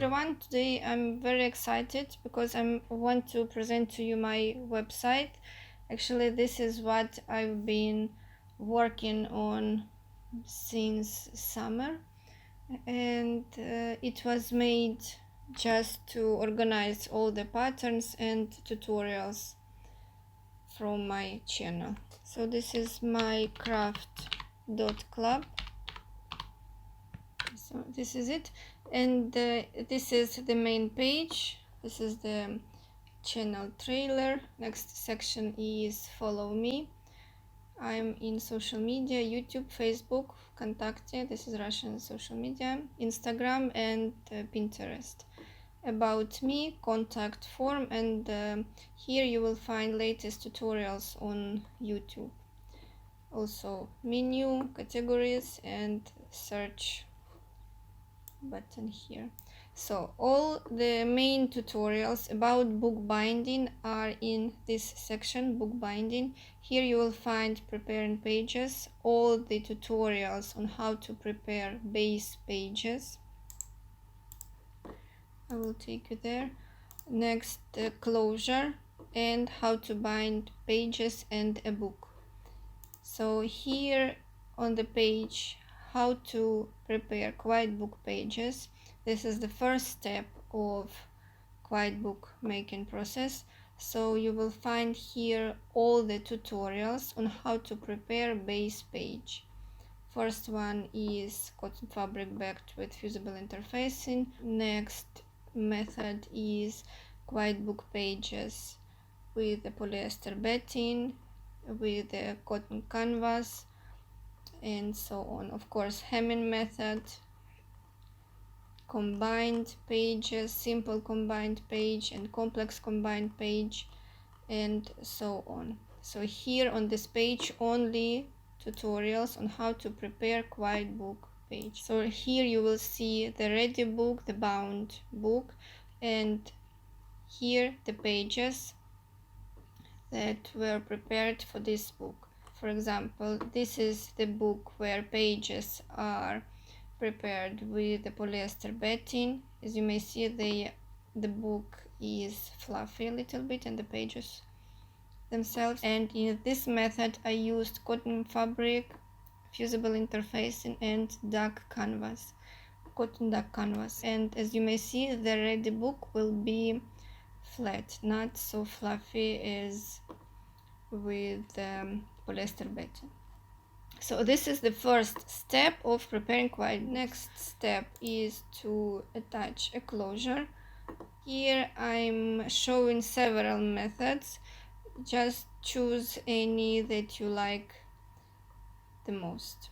everyone, today I'm very excited because I want to present to you my website. Actually, this is what I've been working on since summer, and it was made just to organize all the patterns and tutorials from my channel. So this is my craft.club. So this is it, and this is the main page. This is the channel trailer. Next section is follow me. I'm in social media, YouTube, Facebook, Contact, this is Russian social media, Instagram and Pinterest. About me, contact form, and here you will find latest tutorials on YouTube. Also menu, categories and search button here. So all the main tutorials about bookbinding are in this section, bookbinding. Here you will find preparing pages, all the tutorials on how to prepare base pages. I will take you there. Next, closure and how to bind pages and a book. So here on the page, how to prepare quiet book pages. This is the first step of quiet book making process. So you will find here all the tutorials on how to prepare base page. First one is cotton fabric backed with fusible interfacing. Next method is quiet book pages with the polyester batting, with the cotton canvas, and so on. Of course, hemming method, combined pages, simple combined page and complex combined page, and so on. So here on this page only tutorials on how to prepare quiet book page. So here you will see the ready book, the bound book, and here the pages that were prepared for this book. For example, this is the book where pages are prepared with the polyester batting. As you may see, the book is fluffy a little bit and the pages themselves. And in this method I used cotton fabric, fusible interfacing and duck canvas, cotton duck canvas. And as you may see, the ready book will be flat, not so fluffy as with polyester batting. So this is the first step of preparing quiet. Next step is to attach a closure. Here I'm showing several methods. Just choose any that you like the most.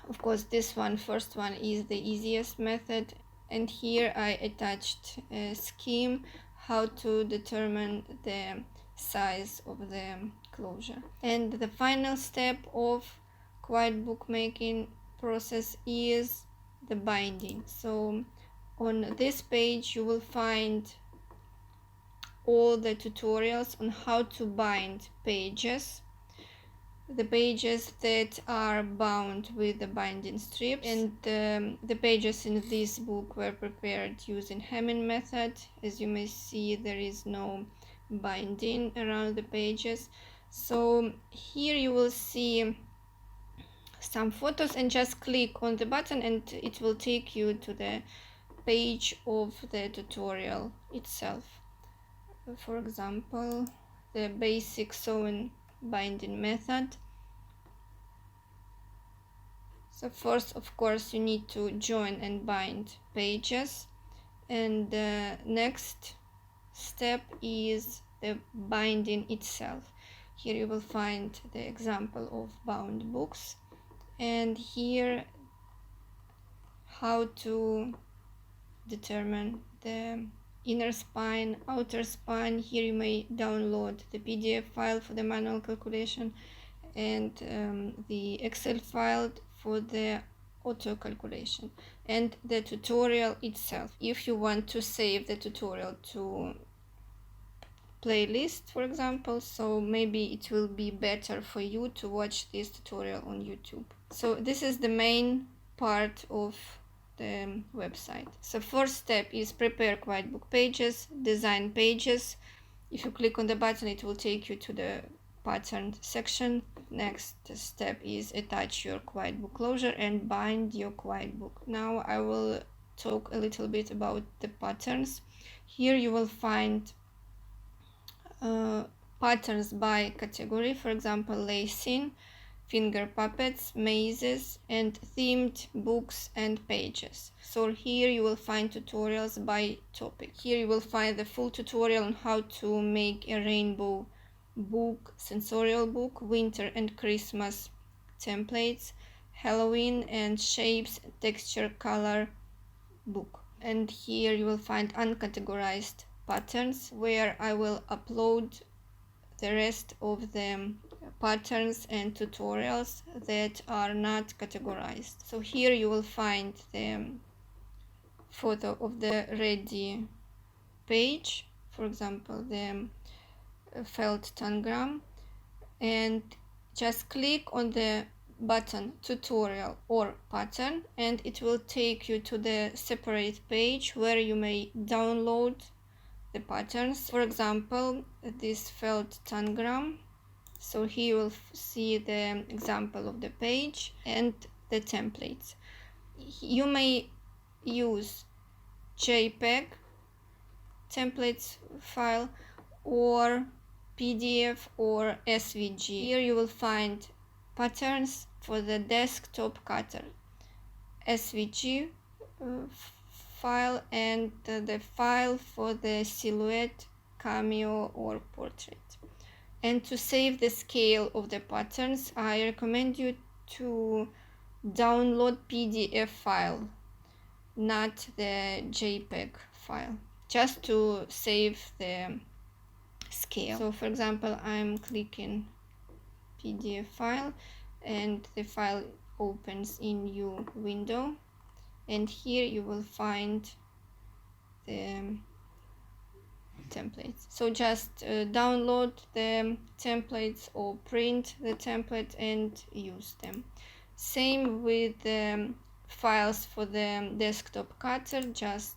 Of course, this one, first one, is the easiest method, and here I attached a scheme how to determine the size of the closure. And the final step of quiet bookmaking process is the binding. So on this page you will find all the tutorials on how to bind pages, the pages that are bound with the binding strips, and the pages in this book were prepared using hemming method. As you may see, there is no binding around the pages. So here you will see some photos, and just click on the button and it will take you to the page of the tutorial itself. For example, the basic sewing binding method. So first, of course, you need to join and bind pages, and the next step is the binding itself. Here you will find the example of bound books, and here how to determine the inner spine, outer spine. Here you may download the PDF file for the manual calculation and the Excel file for the auto calculation, and the tutorial itself. If you want to save the tutorial to playlist, for example, so maybe it will be better for you to watch this tutorial on YouTube. So this is the main part of the website. So first step is prepare quitebook pages, design pages. If you click on the button, it will take you to the patterned section. Next step is attach your quitebook closure and bind your quitebook. Now I will talk a little bit about the patterns. Here you will find patterns by category, for example, lacing, finger puppets, mazes, and themed books and pages. So here you will find tutorials by topic. Here you will find the full tutorial on how to make a rainbow book, sensorial book, winter and Christmas templates, Halloween and shapes, texture, color book. And here you will find uncategorized patterns, where I will upload the rest of the patterns and tutorials that are not categorized. So here you will find the photo of the ready page, for example the felt tangram, and just click on the button tutorial or pattern and it will take you to the separate page where you may download the patterns. For example, this felt tangram. So here you will see the example of the page and the templates. You may use JPEG templates file or PDF or SVG. Here you will find patterns for the desktop cutter, SVG file, and the file for the silhouette, cameo or portrait. And to save the scale of the patterns, I recommend you to download PDF file, not the JPEG file, just to save the scale. So for example, I'm clicking PDF file and the file opens in new window, and here you will find the templates. So just download the templates or print the template and use them. Same with the files for the desktop cutter, just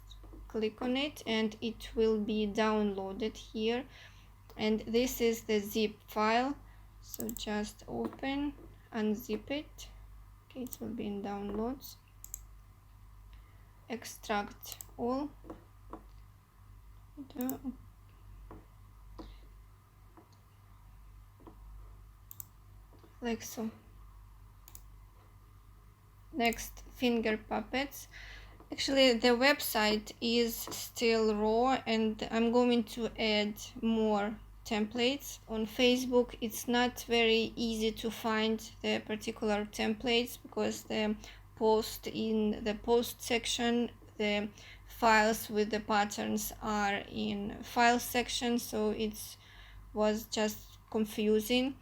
click on it and it will be downloaded here. And this is the zip file, so just open, unzip it. Okay, it will be in downloads. Extract all. Like so. Next, finger puppets. Actually, the website is still raw and I'm going to add more templates. On Facebook, it's not very easy to find the particular templates because the post in the post section, the files with the patterns are in file section, so it was just confusing.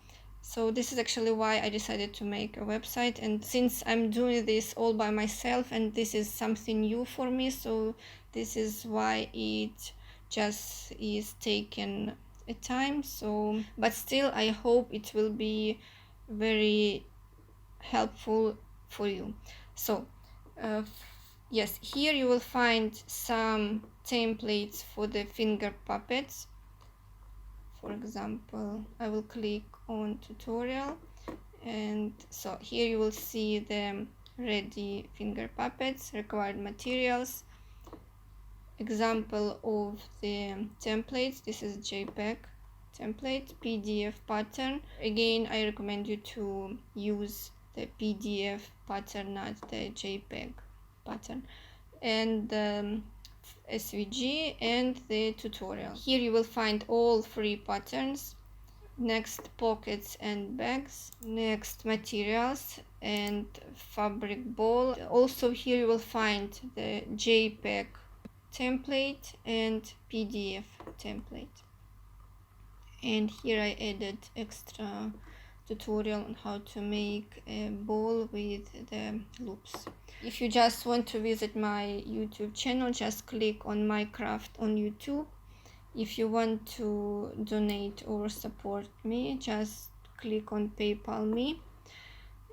So this is actually why I decided to make a website, and since I'm doing this all by myself and this is something new for me, so this is why it just is taking a time. So but still I hope it will be very helpful for you. So yes, here you will find some templates for the finger puppets. For example, I will click on tutorial, and so here you will see the ready finger puppets, required materials, example of the templates. This is JPEG template, PDF pattern. Again, I recommend you to use the PDF pattern, not the JPEG pattern, and SVG and the tutorial. Here you will find all free patterns. Next, pockets and bags. Next, materials and fabric ball. Also here you will find the JPEG template and PDF template. And here I added extra tutorial on how to make a ball with the loops. If you just want to visit my YouTube channel, just click on my craft on YouTube. If you want to donate or support me, just click on PayPal me.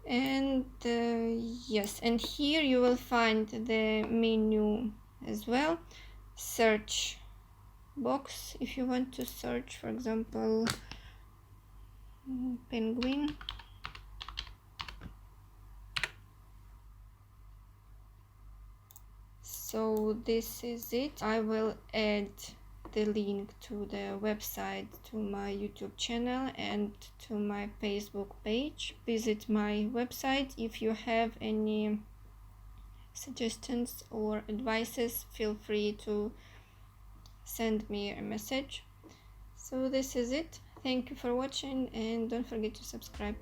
And yes, and here you will find the menu as well, search box if you want to search, for example, penguin. So this is it. I will add the link to the website, to my YouTube channel, and to my Facebook page. Visit my website. If you have any suggestions or advices, feel free to send me a message. So this is it. Thank you for watching, and don't forget to subscribe.